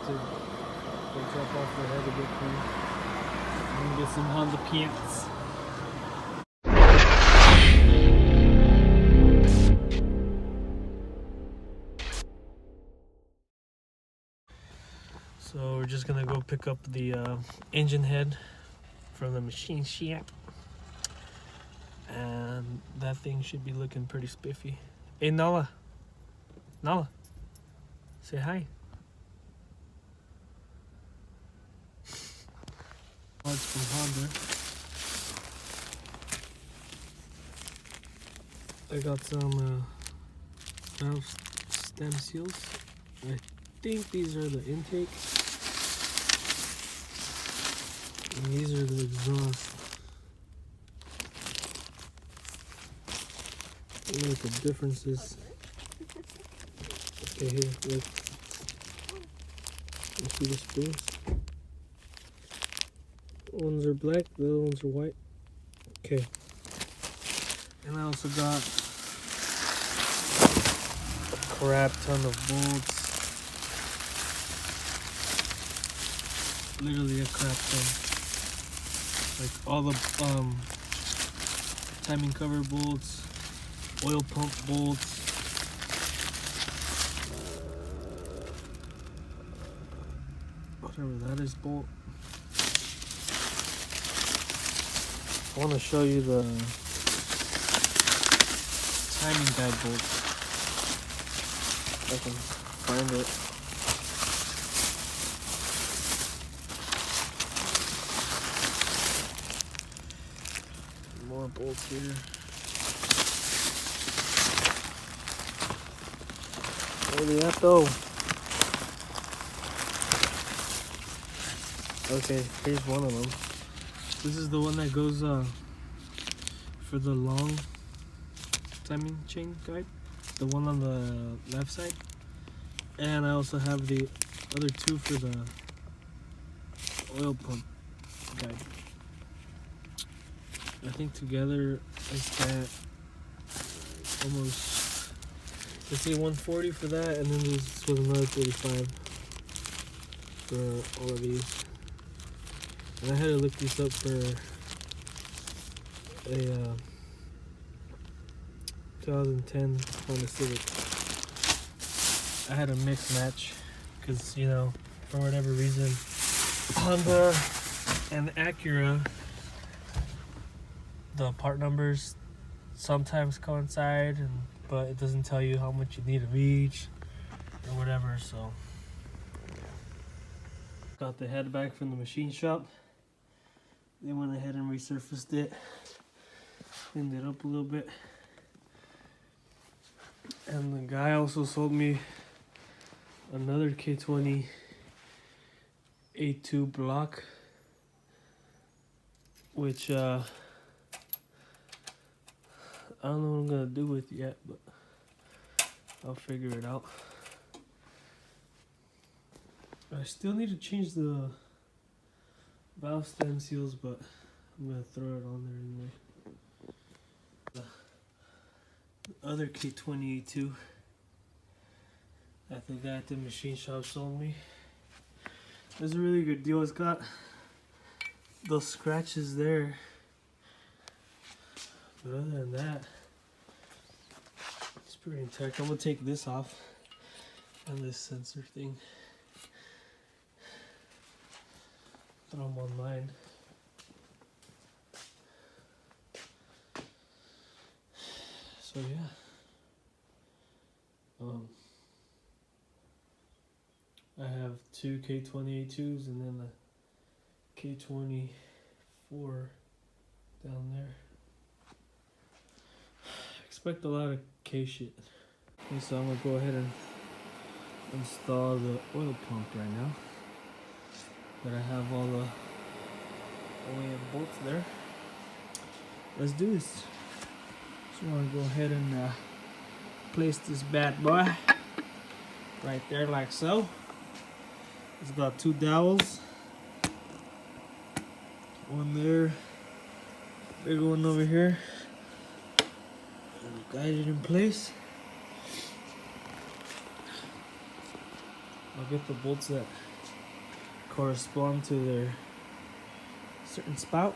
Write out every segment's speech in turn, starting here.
to go drop off the head a bit clean and get some Honda pants. So we're just gonna go pick up the engine head from the machine shop, and that thing should be looking pretty spiffy. Hey Nala, say hi. Parts from Honda. I got some valve stem seals. I think these are the intake, and these are the exhaust. Look at the differences. Okay, here, look. You see the springs? Ones are black, the other ones are white. Okay. And I also got a crap ton of bolts. Literally a crap ton. Like all the timing cover bolts, oil pump bolts, whatever that is bolt. I want to show you the timing guide bolts. If I can find it. More bolts here. Where are they at though? Okay, here's one of them. This is the one that goes for the long timing chain guide, the one on the left side, and I also have the other two for the oil pump guide. I think together I spent almost, let's say 140 for that, and then this was another 35 for all of these. And I had to look this up for a 2010 Honda Civic. I had a mix match because, you know, for whatever reason, Honda and Acura, the part numbers sometimes coincide, but it doesn't tell you how much you need of each or whatever. So got the head back from the machine shop. They went ahead and resurfaced it, cleaned it up a little bit. And the guy also sold me another K20a2 block, which I don't know what I'm gonna do with yet, but I'll figure it out. I still need to change the valve stem seals, but I'm gonna throw it on there anyway. The other K20a2 that the guy at the machine shop sold me. It's a really good deal. It's got those scratches there, but other than that, it's pretty intact. I'm gonna take this off and this sensor thing, throw them online. So yeah, I have two K20a2s and then the K24 down there. Expect a lot of K shit. Okay, so I'm gonna go ahead and install the oil pump right now. But I have all the OEM bolts there. Let's do this. So I'm gonna go ahead and place this bad boy right there like so. It's got two dowels. One there, big one over here. And guide it in place. I'll get the bolts that correspond to their certain spout.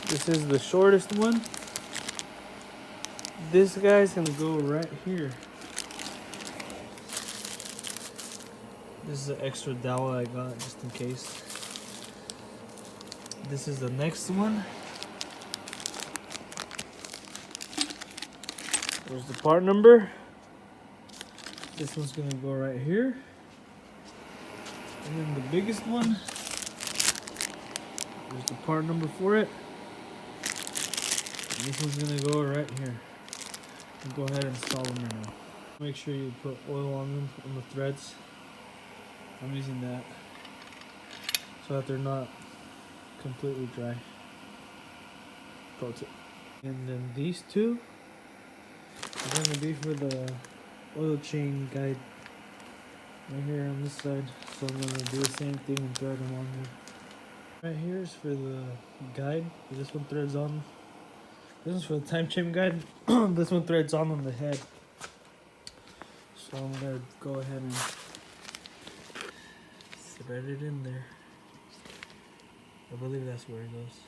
This is the shortest one. This guy's gonna go right here. This is an extra dowel I got just in case. This is the next one. There's the part number. This one's gonna go right here. And then the biggest one, there's the part number for it. And this one's gonna go right here. I'll go ahead and install them right now. Make sure you put oil on them, on the threads. I'm using that so that they're not completely dry. Pro tip. And then these two are going to be for the oil chain guide right here on this side. So I'm going to do the same thing and thread them on there. Right here is for the guide. This one threads on. This is for the time chain guide. This one threads on the head. So I'm going to go ahead and thread it in there. I believe that's where it goes.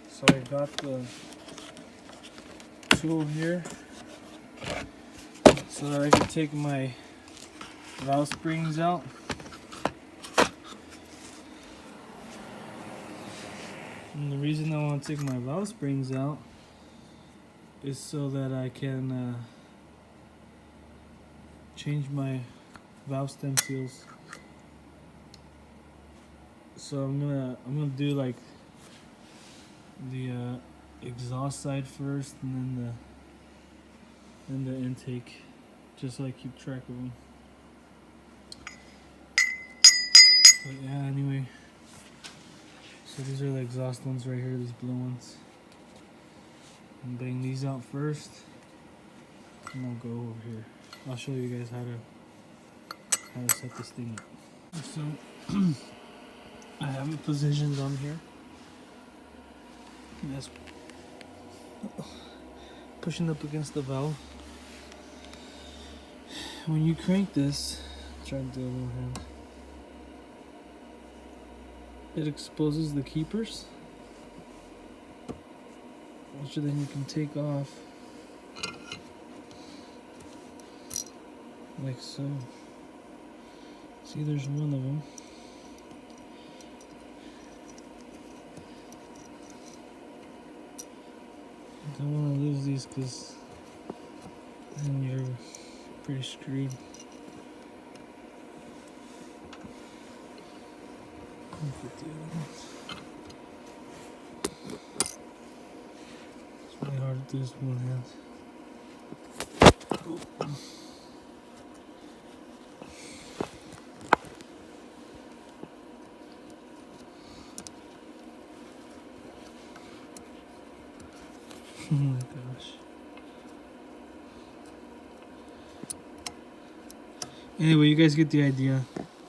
So I got the tool here so that I can take my valve springs out. And the reason I want to take my valve springs out is so that I can change my valve stem seals. So I'm gonna do like the exhaust side first, and then the intake, just so I keep track of them. But yeah, anyway. So these are the exhaust ones right here, these blue ones. I'm bang these out first, and I'll go over here. I'll show you guys how to set this thing up. So I have it positioned on here. And that's pushing up against the valve. When you crank this, try to do a little hand. It exposes the keepers, which then you can take off like so. See, there's one of them. I don't want to lose these because then you're pretty screwed. It's really hard to do this with one hand. Oh my gosh. Anyway, you guys get the idea.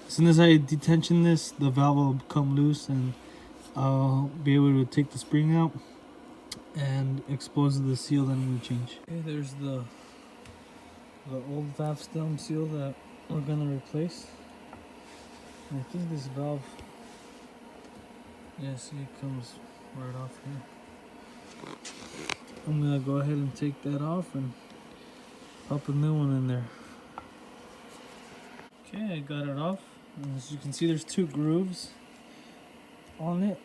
As soon as I detension this, the valve will come loose and I'll be able to take the spring out and expose the seal that I'm going to change. Okay, there's the old valve stem seal that we're going to replace. And I think this valve, yeah, see, it comes right off here. I'm going to go ahead and take that off and pop a new one in there. Okay, I got it off. And as you can see, there's two grooves on it.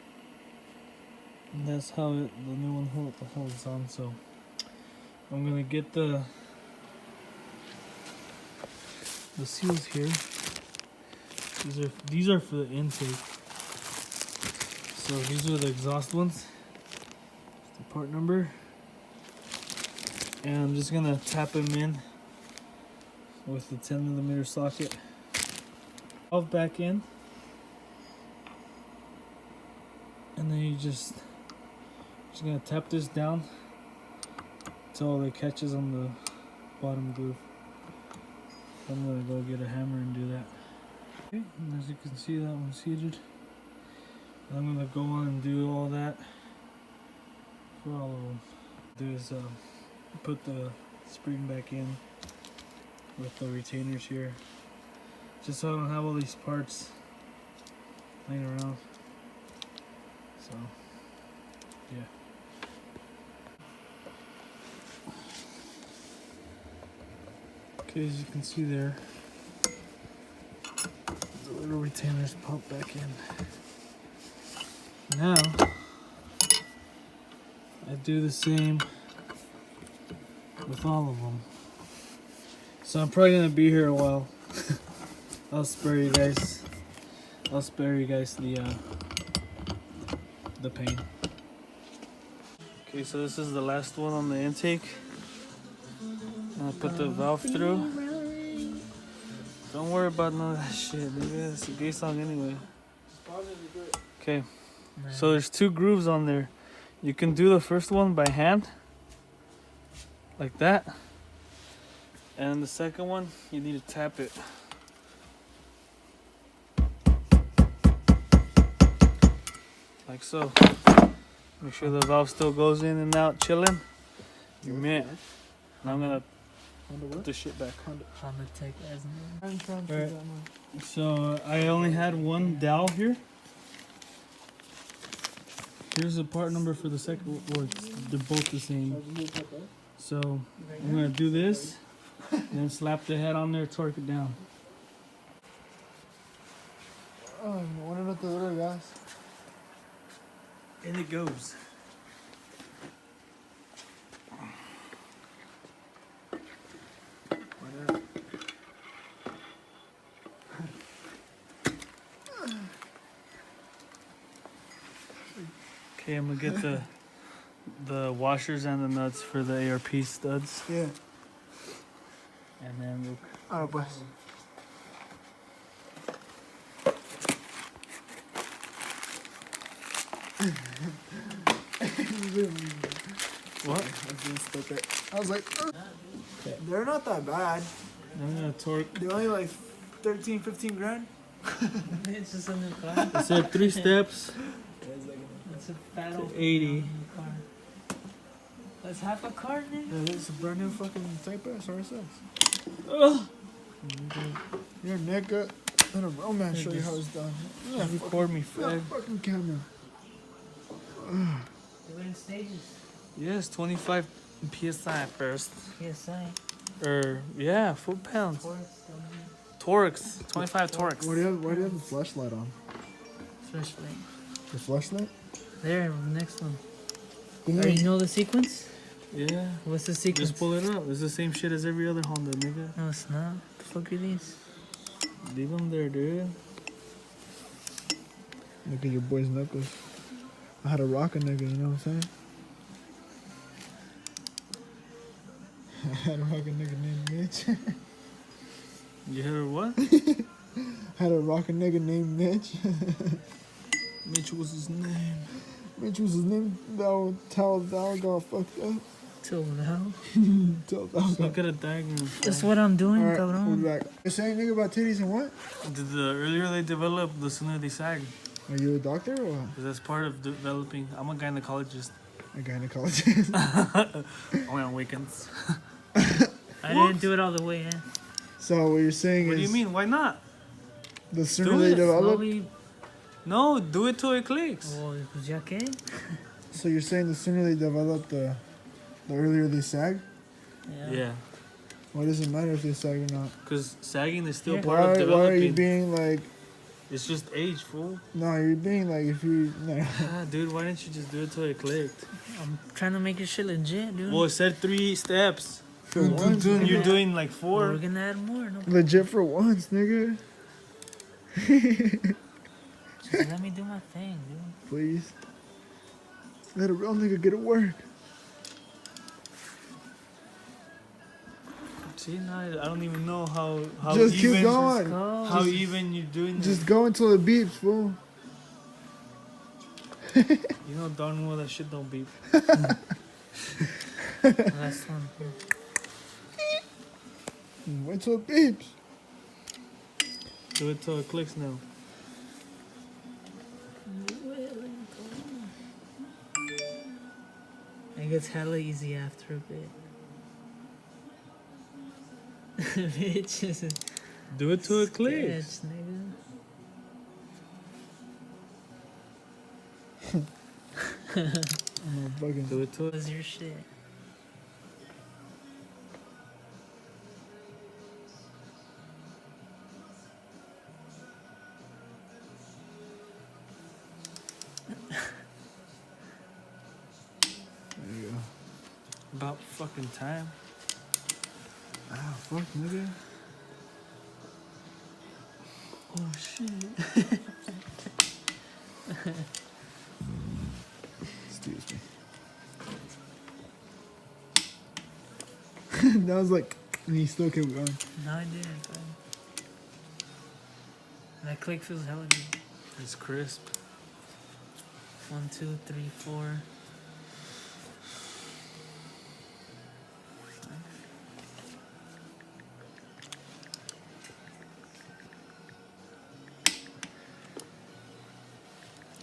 And that's how the new one holds on. So I'm going to get the seals here. These are for the intake. So these are the exhaust ones. The part number. And I'm just gonna tap them in with the 10mm socket. Valve back in. And then you just gonna tap this down until it catches on the bottom groove. I'm gonna go get a hammer and do that. Okay, and as you can see, that one's heated. And I'm gonna go on and do all that for all of them. Do is put the spring back in with the retainers here, just so I don't have all these parts laying around. So yeah. Okay, as you can see there, the little retainers pop back in. Now I do the same with all of them. So I'm probably gonna be here a while. I'll spare you guys. I'll spare you guys the pain. Okay, so this is the last one on the intake. And I put the valve through. Don't worry about none of that shit, nigga. It's a gay song anyway. Okay, so there's 2 grooves on there. You can do the first one by hand, like that. And the second one, you need to tap it. Like so. Make sure the valve still goes in and out, chilling. You're mint. Now I'm gonna put the shit back. Honda Tech as Alright. So I only had one dowel here. Here's the part number for the second one. They're both the same. So I'm gonna do this, and then slap the head on there, torque it down. Oh, one of the little guys. And it goes. Okay, I'm gonna get the washers and the nuts for the ARP studs, Yeah. and then we'll. Alright, pues. What? I was like, they're not that bad. I'm gonna torque. They're only like 13, 15 grand. It's just a new car. It said 3 steps. It's a fat old 80. car. That's half a car, nigga. Yeah, it's a brand new fucking Type S RSX. Ugh. Your nigga. Let a real man show you how it's done. Yeah, Record me, fucking, Fred. fucking camera. They're in stages. Yes, 25 psi at first. PSI. Yeah, foot-pounds. Force. Torques. 25 torques. Why do you have the flashlight on? Flashlight. The flashlight? There, next one. Yeah. Already know the sequence? Yeah. What's the sequence? Just pull it up. It's the same shit as every other Honda, nigga. No, it's not. The fuck are these? Leave them there, dude. Look at your boy's knuckles. I had a rock a nigga, you know what I'm saying? I had a rock a nigga named Mitch. You heard what? Had a rock a nigga named Mitch. Mitch was his name. Mitch was his name. Tal got fucked up. Till now. Tal Just got. look at a diagram. That's what I'm doing, Alright, cabrón. we'll be back. You're saying nigga about titties and what? The earlier they develop, the sooner they sag. Are you a doctor or what? 'Cause that's part of developing. I'm a gynecologist. A gynecologist. Only on weekends. I didn't do it all the way, yeah. So what you're saying What is do you mean? Why not? the sooner Do they it develop. Slowly. No, do it till it clicks. Oh, pues ya qué? So you're saying the sooner they develop, the earlier they sag. Yeah. Why does it matter if they sag or not? Because sagging is still Yeah. part of Why are developing. you being like? It's just age, fool. No, you're being like if you. No. Ah, dude, why didn't you just do it till it clicked? I'm trying to make your shit legit, dude. Well, it said 3 steps. For once, You're doing like We're 4. gonna add more. No, legit for once, nigga. just let me do my thing, dude. Please. Let a real nigga get to work. See, now I don't even know how Just even, keep going. Go. how even you're doing this. Just go until it beeps, fool. You know darn well that shit don't beep. Last one. Wait till it beeps. Do it till it clicks now. It gets hella easy after a bit. Bitch. Do it till it clicks. Sketch, nigga. I'm fucking. Do it till What was your shit? There you go. about fucking time. Ah, fuck, nigga. Oh shit. Excuse me. That was like, and he still kept going. No, I didn't. Bro. That click feels hella good. It's crisp. 1, 2, 3, 4.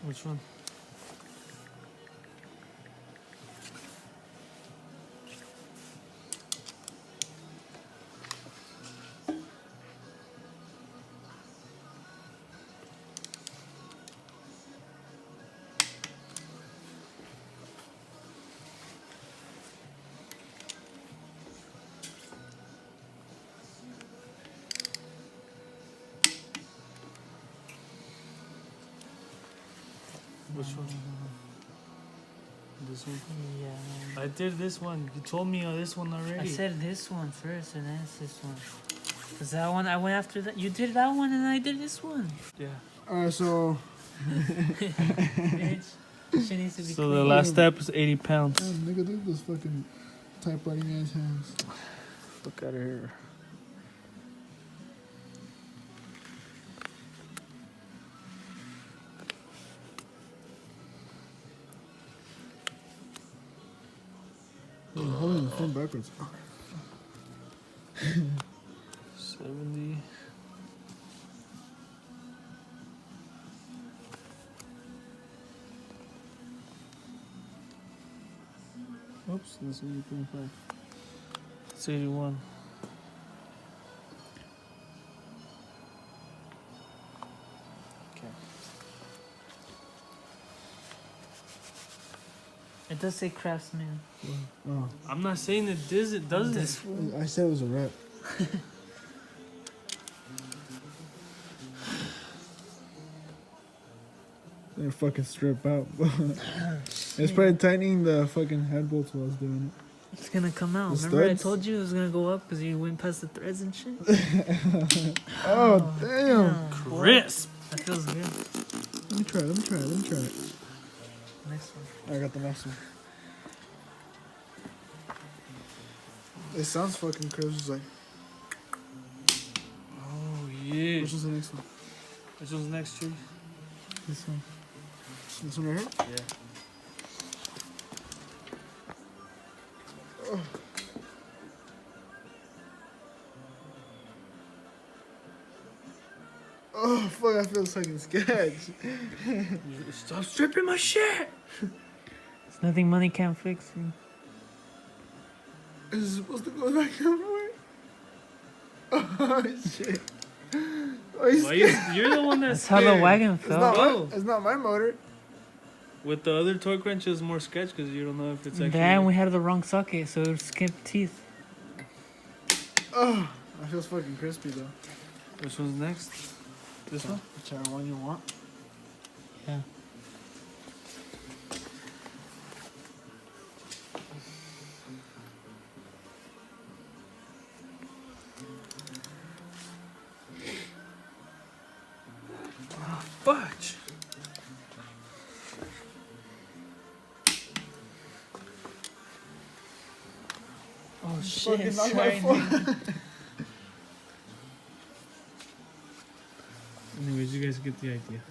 Which one? Which one? This one? Yeah. I did this one. You told me on this one already. I said this one first and then it's this one. Cause that one I went after that. You did that one and I did this one. Yeah. Alright, so. Bitch. Shit needs to be So the clean. last step is 80 pounds. Damn, nigga, look at those fucking typewriting ass hands. Fuck out of here. I'm holding the phone backwards. 70. Oops, that's 80.5. It's 81. Okay. It does say craftsman. Oh, I'm not saying it does it doesn't. This one. I said it was a rep. They're fucking strip out. It's probably tightening the fucking head bolts while I was doing It's gonna come out. The Remember I studs? told you it was gonna go up because you went past the threads and shit? it. Oh, damn. boy. Crisp. That feels good. Let me try it. Next one. I got the next one. It sounds fucking crisp. It's like, Oh yeah. which is the next one? Which one's next, tree? This one. This one right here? Yeah. Oh, fuck, I feel fucking sketch. Stop stripping my shit. It's nothing money can't fix. Is it supposed to go back everywhere? Oh, shit. Oh, he's Why scared. you're the one that's That's how the scared. wagon It's fell. not, Oh. it's not my motor. With the other torque wrench, it's more sketch because you don't know if it's actually. Then we had the wrong socket, so it skipped teeth. Oh, that feels fucking crispy though. Which one's next? This one? Whichever one you want. Yeah. Fudge. Oh Fucking shit! not my Sorry. fault. Anyways, you guys get the idea.